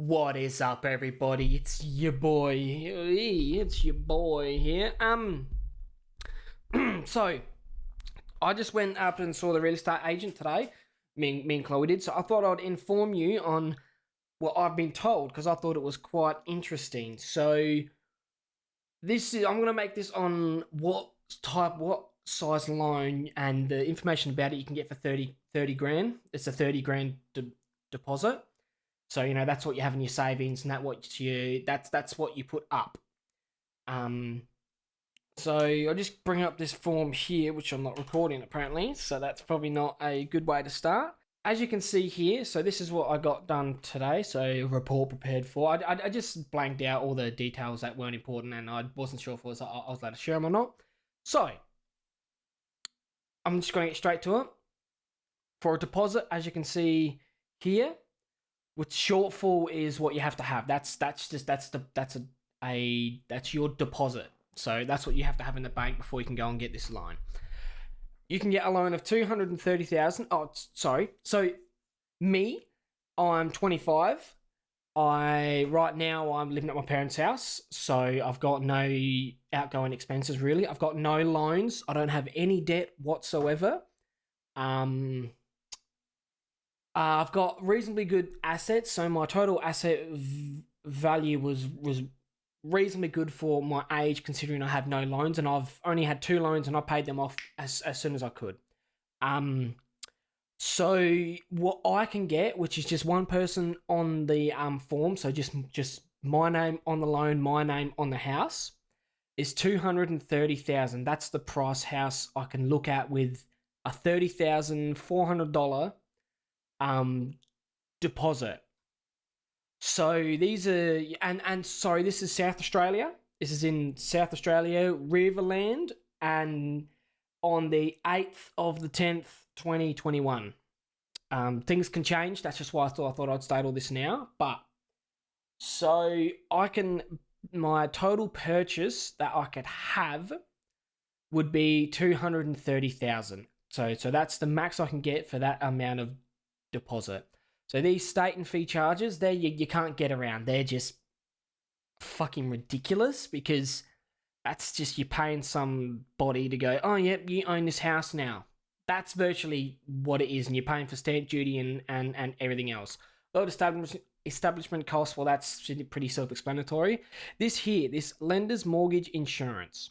What is up, everybody? It's your boy. It's your boy here. So I just went up and saw the real estate agent today. Me and Chloe did. So I thought I'd inform you on what I've been told because I thought it was quite interesting. So I'm gonna make this on what size loan and the information about it you can get for 30 grand. It's a 30 grand deposit. So that's what you have in your savings, and that's what you put up. So I'll just bring up this form here, which I'm not recording apparently. So that's probably not a good way to start. As you can see here, so this is what I got done today. So a report prepared for. I just blanked out all the details that weren't important, and I wasn't sure if I was allowed to share them or not. So I'm just going to get straight to it. For a deposit, as you can see here, with shortfall is what you have to have. That's your deposit. So that's what you have to have in the bank before you can go and get this loan. You can get a loan of $230,000. Oh, sorry. So I'm 25. Right now I'm living at my parents' house, so I've got no outgoing expenses really. I've got no loans. I don't have any debt whatsoever. I've got reasonably good assets, so my total asset value was reasonably good for my age, considering I have no loans, and I've only had 2 loans, and I paid them off as soon as I could. So what I can get, which is just one person on the form, so just my name on the loan, my name on the house, is $230,000. That's the price house I can look at with a $30,400 deposit. So these are and sorry, this is South Australia. This is in South Australia, Riverland, and on the 8th of the 10th, 2021. Things can change. That's just why I thought I'd state all this now. But so my total purchase that I could have would be $230,000. So that's the max I can get for that amount of deposit. So these state and fee charges, you can't get around. They're just fucking ridiculous, because that's just you paying somebody to go, oh yep, you own this house now. That's virtually what it is, and you're paying for stamp duty and everything else. Load establishment costs, well, that's pretty self-explanatory. This lender's mortgage insurance.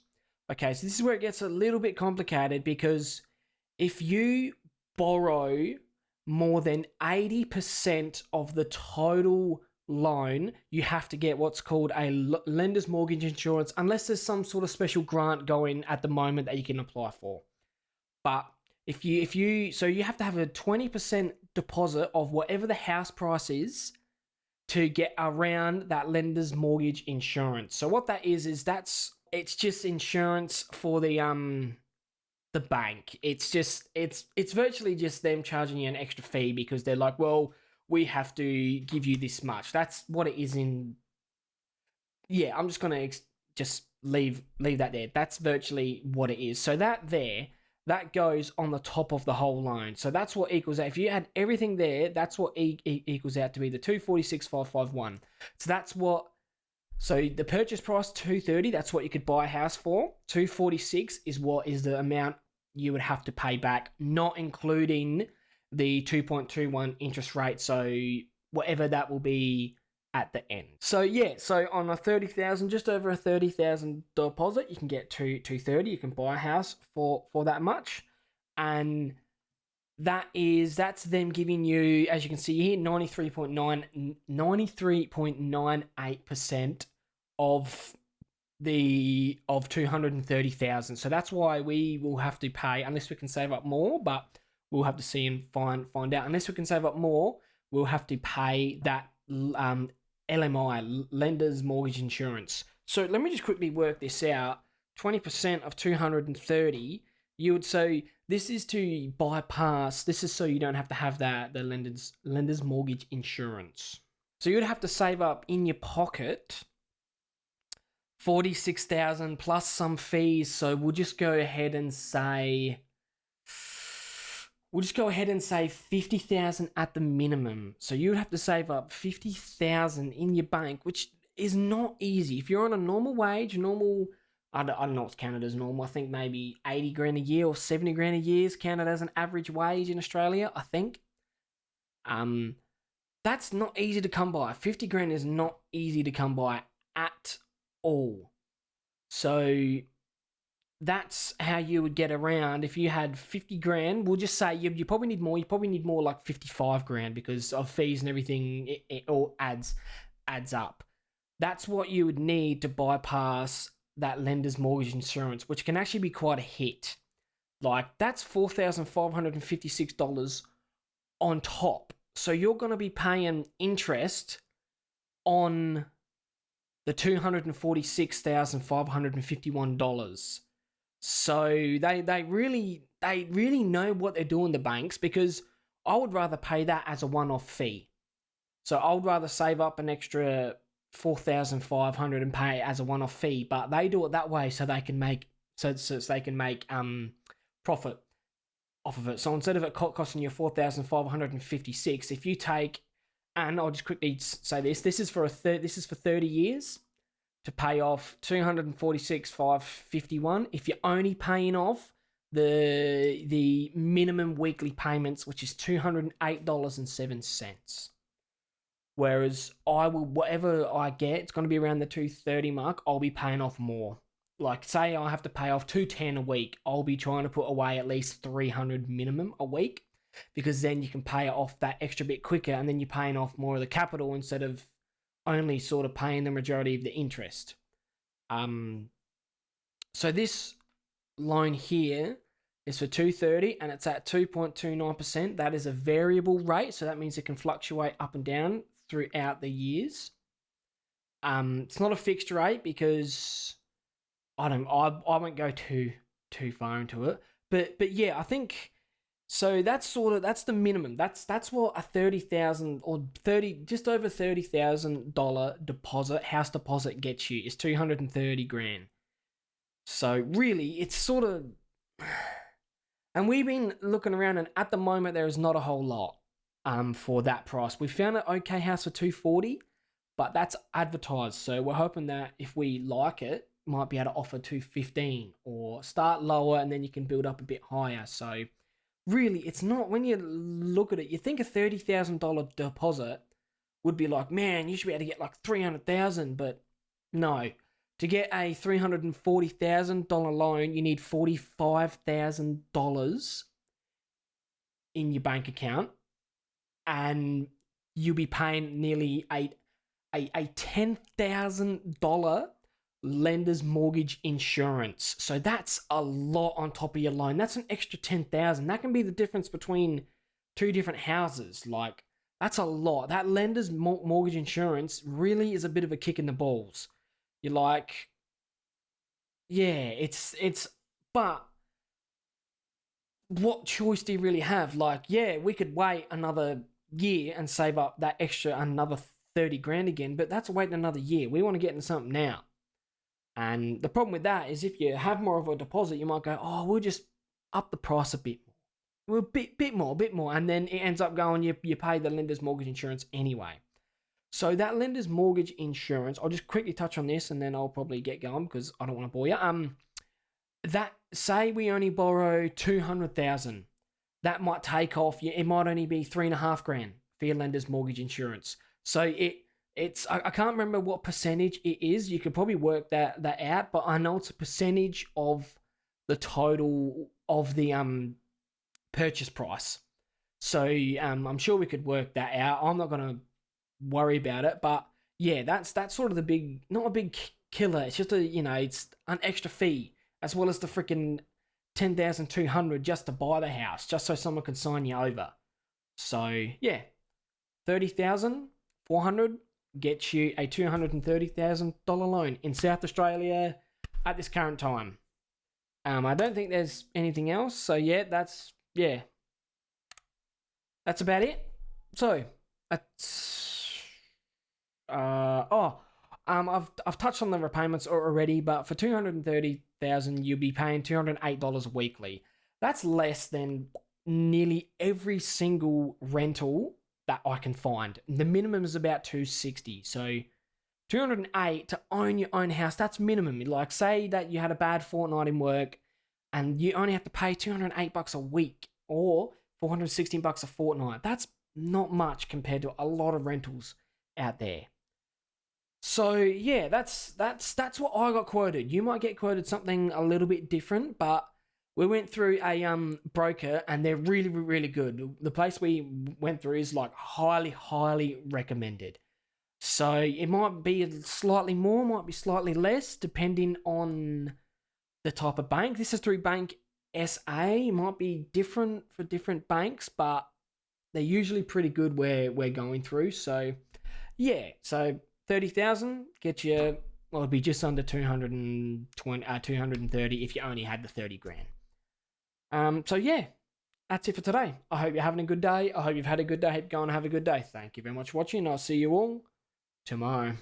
Okay, so this is where it gets a little bit complicated, because if you borrow more than 80% of the total loan, you have to get what's called a lender's mortgage insurance, unless there's some sort of special grant going at the moment that you can apply for. But so you have to have a 20% deposit of whatever the house price is to get around that lender's mortgage insurance. So what that is it's just insurance for the bank. It's virtually just them charging you an extra fee because they're like, well, we have to give you this much. That's what it is I'm just going to just leave that there. That's virtually what it is. So that goes on the top of the whole loan. So that's what equals out. If you add everything there, that's what equals out to be the 246,551. So the purchase price, $230, that's what you could buy a house for. $246 is the amount you would have to pay back, not including the 2.21 interest rate. So whatever that will be at the end. So on a $30,000, just over a $30,000 deposit, you can get $230. You can buy a house for that much, and that's them giving you, as you can see here, 93.98% of 230,000. So that's why we will have to pay, unless we can save up more, but we'll have to see and find out. Unless we can save up more, we'll have to pay that LMI, lender's mortgage insurance. So let me just quickly work this out. 20% of 230, you would say this is to bypass. This is so you don't have to have the lender's mortgage insurance. So you'd have to save up in your pocket $46,000 plus some fees. So we'll just go ahead and say we'll just go ahead and say 50,000 at the minimum. So you would have to save up 50,000 in your bank, which is not easy. If you're on a normal wage, I don't know what's counted as normal. I think maybe 80 grand a year or 70 grand a year is counted as an average wage in Australia, I think. Um, that's not easy to come by. 50 grand is not easy to come by at all. So that's how you would get around if you had 50 grand. We'll just say you probably need more. You probably need more like 55 grand because of fees and everything. It all adds up. That's what you would need to bypass that lender's mortgage insurance, which can actually be quite a hit. Like that's $4,556 on top. So you're going to be paying interest on the $246,551. So they really know what they're doing, the banks, because I would rather pay that as a one-off fee. So I would rather save up an extra 4,500 and pay it as a one-off fee, but they do it that way so they can make profit off of it. So instead of it costing you 4,556, if you take, and I'll just quickly say this is for 30 years to pay off 246,551. If you're only paying off the minimum weekly payments, which is $208.07. Whereas whatever I get, it's going to be around the 230 mark. I'll be paying off more. Like say I have to pay off 210 a week, I'll be trying to put away at least 300 minimum a week, because then you can pay it off that extra bit quicker, and then you're paying off more of the capital instead of only sort of paying the majority of the interest. So this loan here is for 230 and it's at 2.29%. That is a variable rate, so that means it can fluctuate up and down throughout the years. It's not a fixed rate because I won't go too far into it. But yeah, I think so that's the minimum. That's what a $30,000 or just over $30,000 house deposit gets you, is 230 grand. So really, it's sort of, and we've been looking around, and at the moment there is not a whole lot for that price. We found an okay house for 240, but that's advertised. So we're hoping that if we like it, might be able to offer 215 or start lower and then you can build up a bit higher. So really, it's not, when you look at it, you think a $30,000 deposit would be like, man, you should be able to get like 300,000, but no. To get a $340,000 loan, you need $45,000 in your bank account, and you'll be paying nearly a $10,000 lender's mortgage insurance. So that's a lot on top of your loan. That's an extra $10,000. That can be the difference between two different houses. Like, that's a lot. That lender's mortgage insurance really is a bit of a kick in the balls. You're like, yeah, it's, but what choice do you really have? Like, yeah, we could wait another year and save up that extra another 30 grand again, but that's waiting another year. We want to get into something now. And the problem with that is if you have more of a deposit, you might go, oh, we'll just up the price a bit more. Well, bit more. And then it ends up going, you pay the lender's mortgage insurance anyway. So that lender's mortgage insurance, I'll just quickly touch on this and then I'll probably get going because I don't want to bore you. That, say we only borrow 200,000, that might take off, it might only be 3.5 grand for your lender's mortgage insurance. So it's I can't remember what percentage it is. You could probably work that out, but I know it's a percentage of the total of the purchase price. So I'm sure we could work that out. I'm not gonna worry about it, but yeah, that's sort of the big, not a big killer. It's just it's an extra fee as well as the freaking 10,200 just to buy the house, just so someone can sign you over. So yeah, 30,400 gets you a $230,000 loan in South Australia at this current time. I don't think there's anything else. So yeah, that's about it. So I've touched on the repayments already, but for 230,000, you'll be paying $208 weekly. That's less than nearly every single rental that I can find. The minimum is about 260. So 208 to own your own house, that's minimum. Like, say that you had a bad fortnight in work and you only have to pay $208 a week or $416 a fortnight. That's not much compared to a lot of rentals out there. So yeah, that's what I got quoted. You might get quoted something a little bit different, but we went through a broker and they're really really good. The place we went through is like highly recommended. So it might be slightly more, might be slightly less, depending on the type of bank. This is through Bank SA. It might be different for different banks, but they're usually pretty good where we're going through. So yeah, so 30,000 get you. Well, it'd be just under 220, 230 if you only had the 30 grand. So yeah, that's it for today. I hope you're having a good day. I hope you've had a good day. Go and have a good day. Thank you very much for watching. I'll see you all tomorrow.